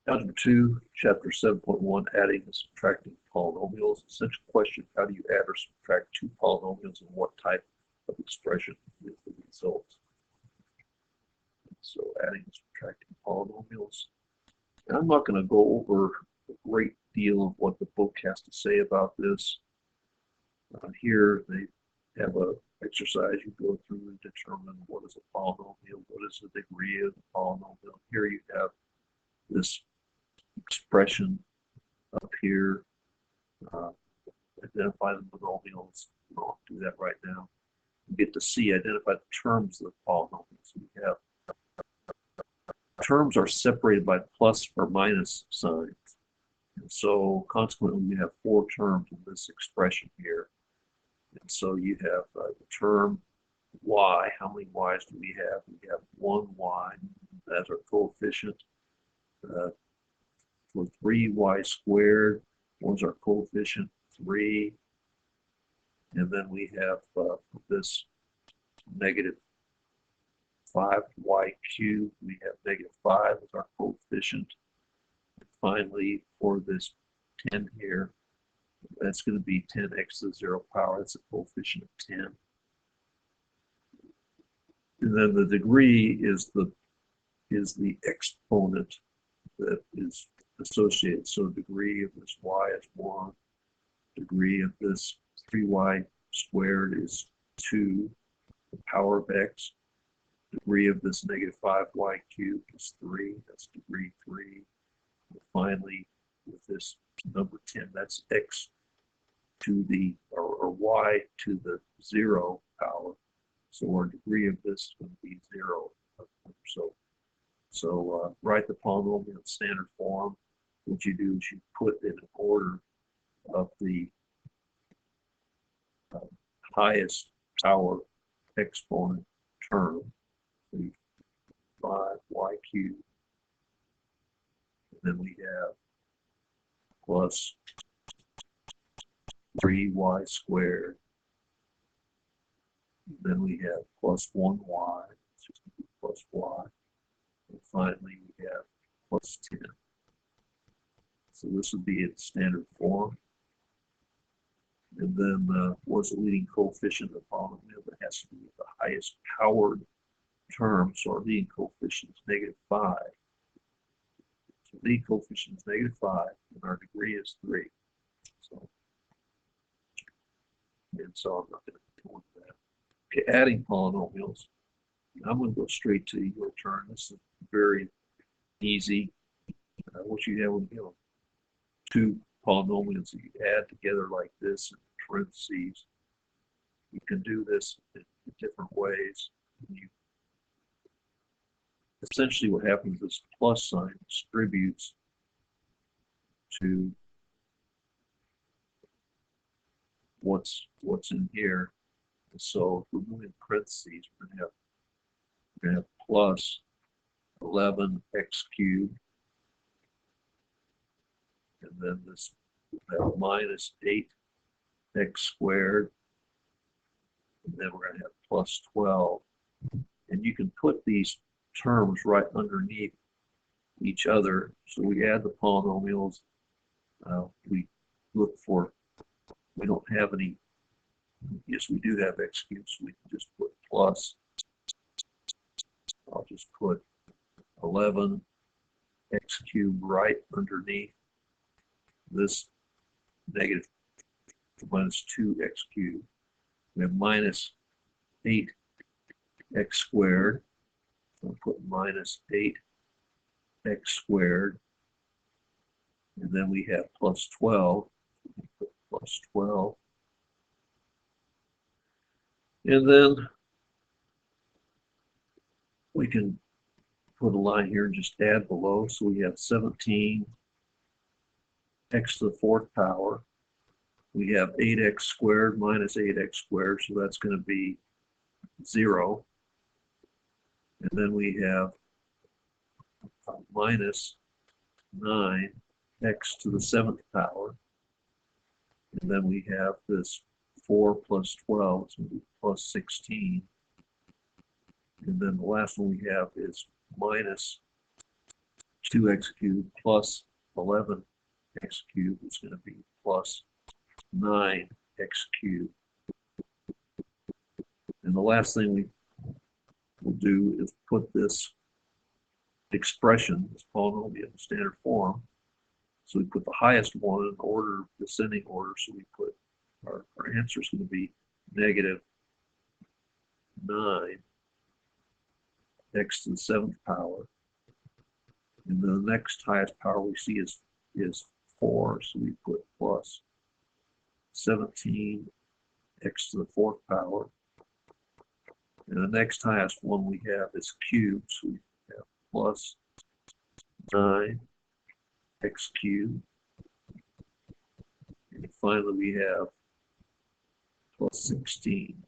Algebra 2, Chapter 7.1, Adding and Subtracting Polynomials. Essential question, how do you add or subtract two polynomials and what type of expression is the result? So adding and subtracting polynomials. And I'm not going to go over a great deal of what the book has to say about this. Here they have an exercise you go through and determine what is a polynomial, what is the degree of the polynomial. Here you have this expression up here. Identify the monomials. We won't do that right now. You get to see, identify the terms of the polynomials. So we have terms are separated by plus or minus signs. And so consequently, we have four terms in this expression here. And so you have the term y. How many y's do we have? We have one y as our coefficient. For 3y squared, one's our coefficient, 3. And then we have this negative 5y cubed, we have negative 5 as our coefficient. And finally, for this 10 here, that's going to be 10x to the 0 power. That's a coefficient of 10. And then the degree is the exponent that is associated. So degree of this y is 1. Degree of this 3y squared is 2. The power of x. Degree of this negative 5y cubed is 3. That's degree 3. And finally, with this number 10, that's x to the, or y to the 0 power. So our degree of this is going to be 0. So write the polynomial in standard form. What you do is you put in an order of the highest power exponent term, the 5y cubed. And then we have plus 3y squared. And then we have plus 1y, it's just plus y. And finally, we have plus 10. So this would be in standard form. And then what's the leading coefficient of the polynomial? That has to be the highest powered term. So our leading coefficient is negative 5. So the leading coefficient is negative 5, and our degree is 3. So, and so I'm not going to go into that. Okay, adding polynomials. I'm going to go straight to your turn. This is very easy. What you have, you know, two polynomials that you add together like this in parentheses. You can do this in different ways. Essentially what happens is plus sign distributes to what's in here. And so if we're moving parentheses, we're going to have plus 11x cubed. And then this minus 8x squared. And then we're going to have plus 12. And you can put these terms right underneath each other. So we add the polynomials. We look for, we don't have any, yes, we do have x cubed, so we can just put plus. I'll just put 11x cubed right underneath this negative minus 2x cubed. We have minus 8x squared. I'll put minus 8x squared. And then we have plus 12. Put plus 12. And then we can put a line here and just add below. So we have 17 x to the 4th power. We have 8x squared minus 8x squared, so that's going to be 0. And then we have minus 9x to the 7th power. And then we have this 4 plus 12, it's going to be plus 16. And then the last one we have is minus 2x cubed plus 11x cubed is going to be plus 9x cubed. And the last thing we will do is put this expression, this polynomial, in standard form. So we put the highest one in order, descending order. So we put our answer is going to be negative 9 x to the 7th power. And the next highest power we see is 4. So we put plus 17 x to the 4th power. And the next highest one we have is cubed. So we have plus 9 x cubed. And finally we have plus 16.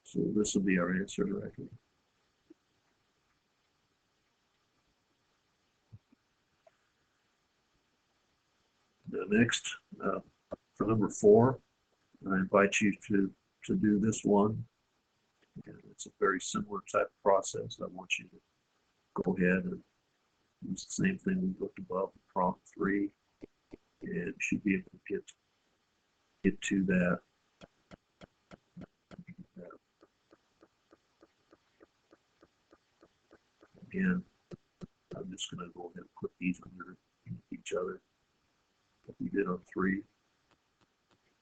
So this will be our answer directly. The next, for number 4, I invite you to do this one. And it's a very similar type of process. I want you to go ahead and use the same thing we looked above, prompt 3, and should be able to get to that. Again, I'm just going to go ahead and put these under each other, like we did on 3.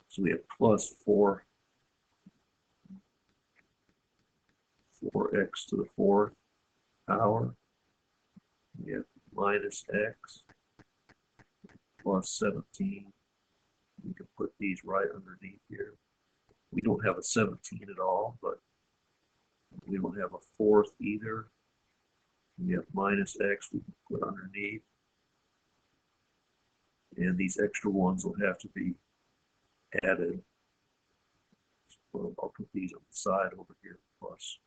So we have plus 4x to the 4th power. We have minus x plus 17. We can put these right underneath here. We don't have a 17 at all, but we don't have a 4th either. We have minus x we can put underneath. And these extra ones will have to be added. So I'll put these on the side over here, plus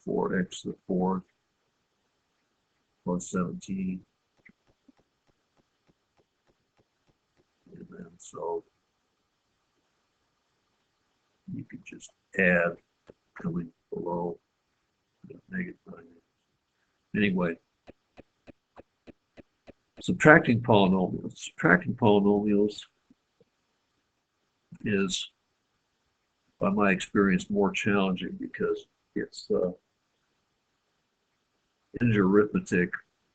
4x to the 4th plus 17. And then so you can just add coming below negative 9. Anyway, subtracting polynomials. Subtracting polynomials is, by my experience, more challenging because it's integer arithmetic.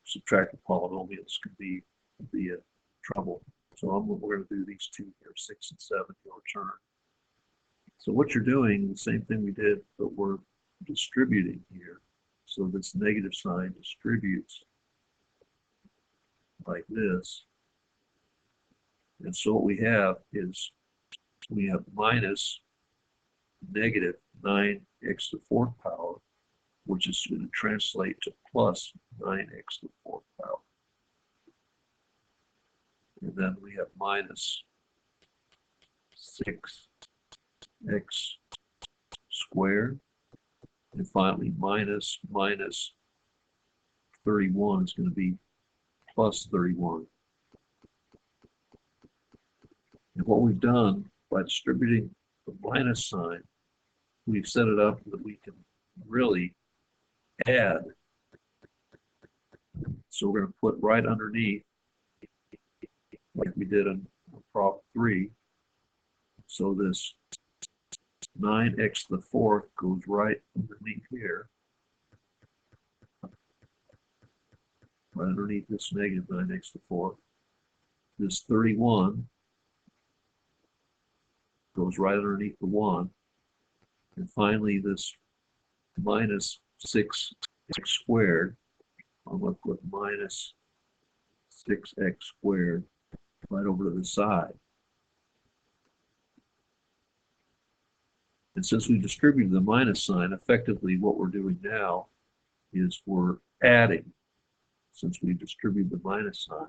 Subtracting polynomials can be a trouble. So we're going to do these two here, 6 and 7, your turn. So what you're doing, the same thing we did, but we're distributing here. So this negative sign distributes like this. And so what we have is we have minus negative 9x to the 4th power, which is going to translate to plus 9x to the 4th power. And then we have minus 6x squared. And finally, minus 31 is going to be plus 31. And what we've done by distributing the minus sign, we've set it up that we can really add. So we're going to put right underneath, like we did in prop 3. So this 9x to the 4th goes right underneath here, right underneath this negative 9x to the 4th. This 31 goes right underneath the 1. And finally, this minus 6x squared, I'm going to put minus 6x squared right over to the side. And since we distributed the minus sign, effectively what we're doing now is we're adding, since we distributed the minus sign.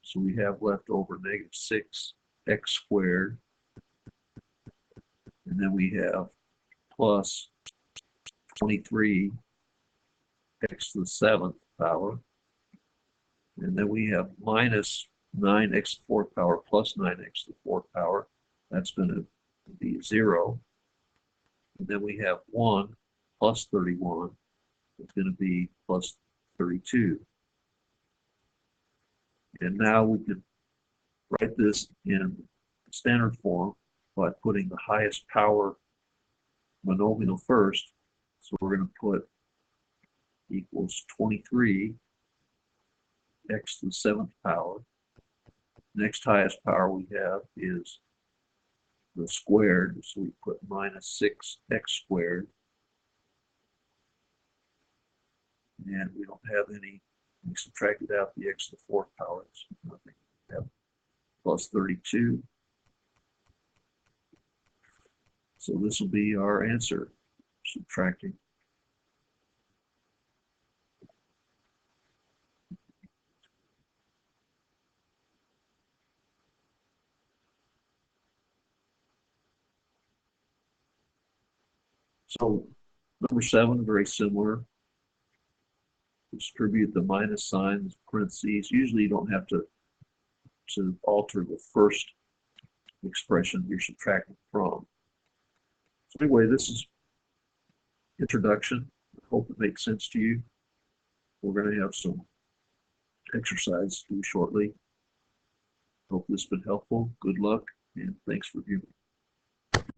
So we have left over negative 6x squared, and then we have plus 23x to the 7th power, and then we have minus 9x to the 4th power plus 9x to the 4th power. That's going to be 0. And then we have 1 plus 31. It's going to be plus 32. And now we can write this in standard form by putting the highest power monomial first. So we're going to put equals 23 x to the 7th power. Next highest power we have is the squared, so we put minus 6x squared. And we don't have any, we subtracted out the x to the 4th power, so nothing. We have plus 32. So this will be our answer, subtracting. So number 7, very similar. Distribute the minus signs, parentheses. Usually you don't have to alter the first expression you're subtracting from. So anyway, this is introduction. I hope it makes sense to you. We're going to have some exercise to do shortly. Hope this has been helpful. Good luck, and thanks for viewing.